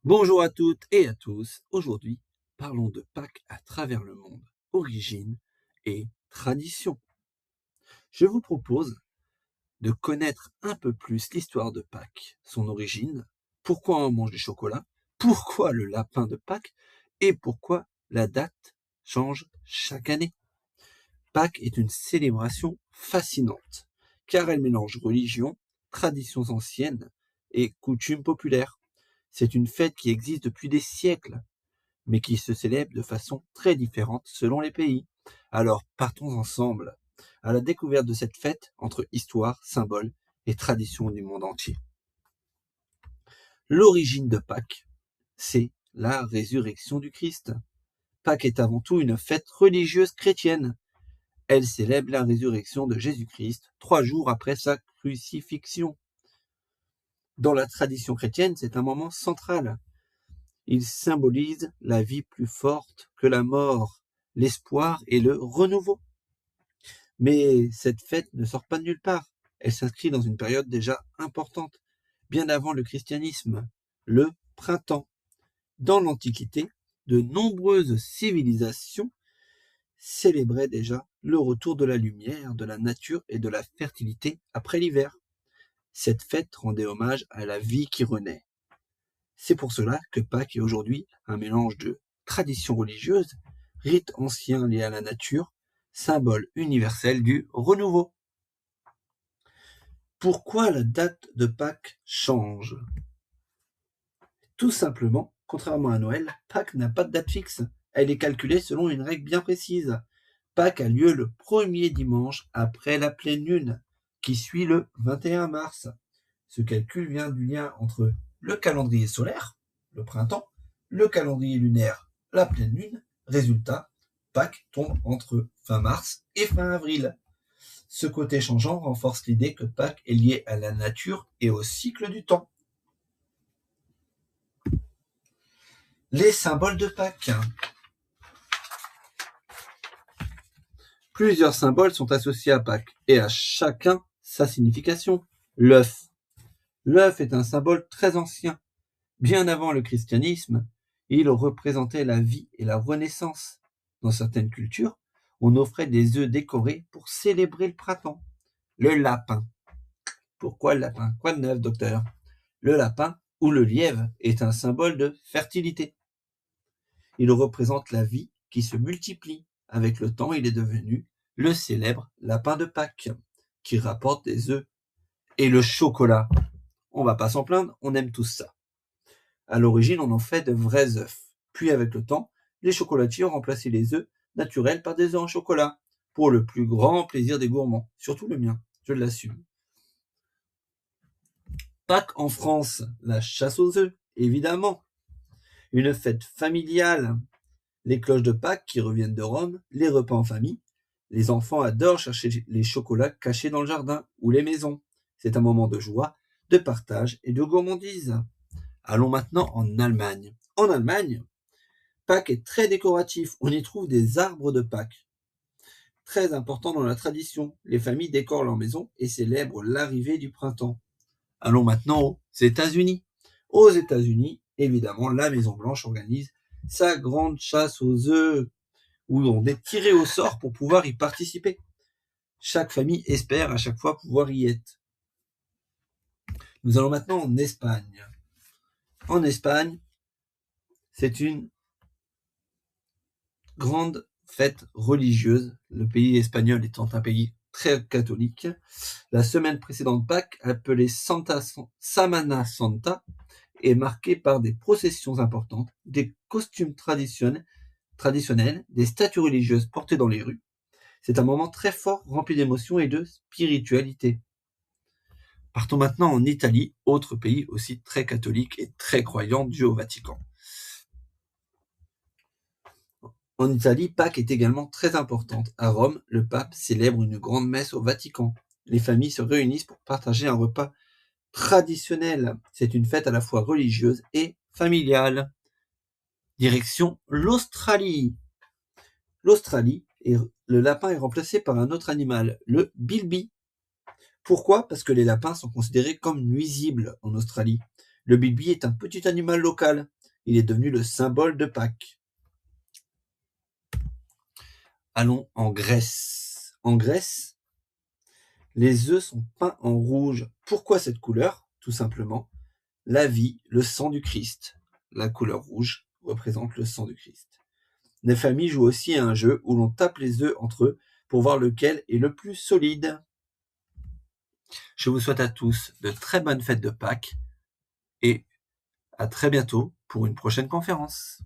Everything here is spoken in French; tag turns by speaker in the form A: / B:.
A: Bonjour à toutes et à tous. Aujourd'hui, parlons de Pâques à travers le monde, origine et tradition. Je vous propose de connaître un peu plus l'histoire de Pâques, son origine, pourquoi on mange du chocolat, pourquoi le lapin de Pâques et pourquoi la date change chaque année. Pâques est une célébration fascinante, car elle mélange religion, traditions anciennes et coutumes populaires. C'est une fête qui existe depuis des siècles, mais qui se célèbre de façon très différente selon les pays. Alors partons ensemble à la découverte de cette fête entre histoire, symboles et traditions du monde entier. L'origine de Pâques, c'est la résurrection du Christ. Pâques est avant tout une fête religieuse chrétienne. Elle célèbre la résurrection de Jésus-Christ 3 jours après sa crucifixion. Dans la tradition chrétienne, c'est un moment central. Il symbolise la vie plus forte que la mort, l'espoir et le renouveau. Mais cette fête ne sort pas de nulle part. Elle s'inscrit dans une période déjà importante, bien avant le christianisme, le printemps. Dans l'Antiquité, de nombreuses civilisations célébraient déjà le retour de la lumière, de la nature et de la fertilité après l'hiver. Cette fête rendait hommage à la vie qui renaît. C'est pour cela que Pâques est aujourd'hui un mélange de traditions religieuses, rites anciens liés à la nature, symbole universel du renouveau. Pourquoi la date de Pâques change? Tout simplement, contrairement à Noël, Pâques n'a pas de date fixe. Elle est calculée selon une règle bien précise. Pâques a lieu le premier dimanche après la pleine lune, qui suit le 21 mars. Ce calcul vient du lien entre le calendrier solaire, le printemps, le calendrier lunaire, la pleine lune. Résultat, Pâques tombe entre fin mars et fin avril. Ce côté changeant renforce l'idée que Pâques est lié à la nature et au cycle du temps. Les symboles de Pâques. Plusieurs symboles sont associés à Pâques et à chacun sa signification. L'œuf. L'œuf est un symbole très ancien. Bien avant le christianisme, il représentait la vie et la renaissance. Dans certaines cultures, on offrait des œufs décorés pour célébrer le printemps. Le lapin. Pourquoi le lapin? Quoi de neuf, docteur? Le lapin ou le lièvre est un symbole de fertilité. Il représente la vie qui se multiplie. Avec le temps, il est devenu le célèbre lapin de Pâques, qui rapporte des œufs. Et le chocolat. On va pas s'en plaindre, on aime tous ça. À l'origine, on en fait de vrais œufs. Puis avec le temps, les chocolatiers ont remplacé les œufs naturels par des œufs en chocolat, pour le plus grand plaisir des gourmands, surtout le mien, je l'assume. Pâques en France, la chasse aux œufs, évidemment. Une fête familiale, les cloches de Pâques qui reviennent de Rome, les repas en famille. Les enfants adorent chercher les chocolats cachés dans le jardin ou les maisons. C'est un moment de joie, de partage et de gourmandise. Allons maintenant en Allemagne. En Allemagne, Pâques est très décoratif. On y trouve des arbres de Pâques. Très important dans la tradition. Les familles décorent leur maison et célèbrent l'arrivée du printemps. Allons maintenant aux États-Unis. Aux États-Unis, évidemment, la Maison-Blanche organise sa grande chasse aux œufs, où on est tiré au sort pour pouvoir y participer. Chaque famille espère à chaque fois pouvoir y être. Nous allons maintenant en Espagne. En Espagne, c'est une grande fête religieuse, le pays espagnol étant un pays très catholique. La semaine précédente Pâques, appelée Semana Santa, est marquée par des processions importantes, des costumes traditionnels, des statues religieuses portées dans les rues. C'est un moment très fort, rempli d'émotions et de spiritualité. Partons maintenant en Italie, autre pays aussi très catholique et très croyant dû au Vatican. En Italie, Pâques est également très importante. À Rome, le pape célèbre une grande messe au Vatican. Les familles se réunissent pour partager un repas traditionnel. C'est une fête à la fois religieuse et familiale. Direction l'Australie. L'Australie, le lapin est remplacé par un autre animal, le bilby. Pourquoi? Parce que les lapins sont considérés comme nuisibles en Australie. Le bibi est un petit animal local. Il est devenu le symbole de Pâques. Allons en Grèce. En Grèce, les œufs sont peints en rouge. Pourquoi cette couleur? Tout simplement, la vie, le sang du Christ. La couleur rouge représente le sang du Christ. Les familles jouent aussi à un jeu où l'on tape les œufs entre eux pour voir lequel est le plus solide. Je vous souhaite à tous de très bonnes fêtes de Pâques et à très bientôt pour une prochaine conférence.